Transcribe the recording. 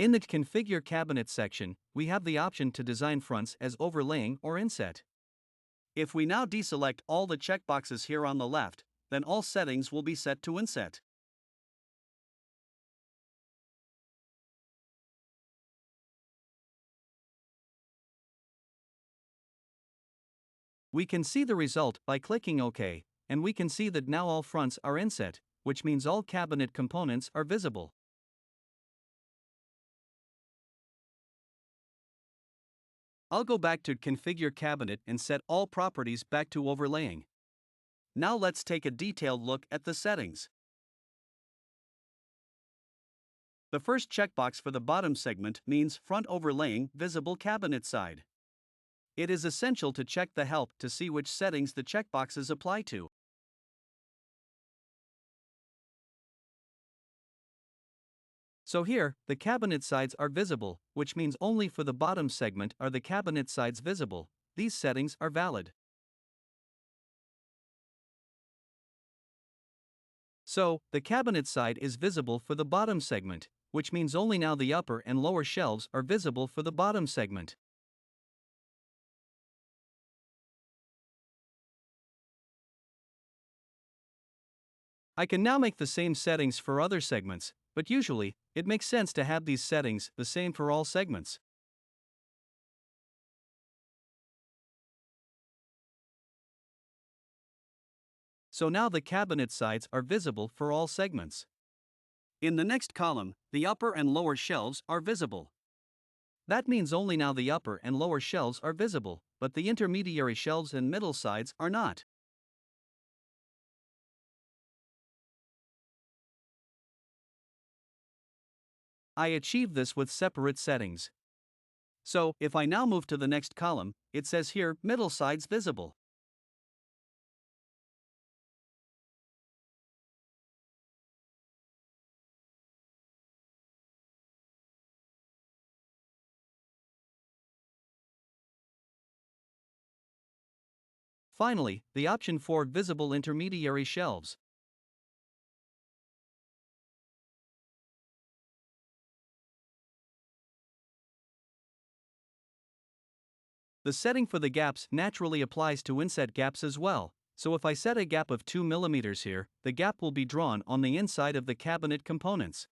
In the Configure Cabinet section, we have the option to design fronts as overlaying or inset. If we now deselect all the checkboxes here on the left, then all settings will be set to inset. We can see the result by clicking OK, and we can see that now all fronts are inset, which means all cabinet components are visible. I'll go back to Configure Cabinet and set all properties back to overlaying. Now let's take a detailed look at the settings. The first checkbox for the bottom segment means front overlaying visible cabinet side. It is essential to check the help to see which settings the checkboxes apply to. So here, the cabinet sides are visible, which means only for the bottom segment are the cabinet sides visible. These settings are valid. So, the cabinet side is visible for the bottom segment, which means only now the upper and lower shelves are visible for the bottom segment. I can now make the same settings for other segments, but usually, it makes sense to have these settings the same for all segments. So now the cabinet sides are visible for all segments. In the next column, the upper and lower shelves are visible. That means only now the upper and lower shelves are visible, but the intermediary shelves and middle sides are not. I achieved this with separate settings. So, if I now move to the next column, it says here middle sides visible. Finally, the option for visible intermediary shelves. The setting for the gaps naturally applies to inset gaps as well, so if I set a gap of 2 mm here, the gap will be drawn on the inside of the cabinet components.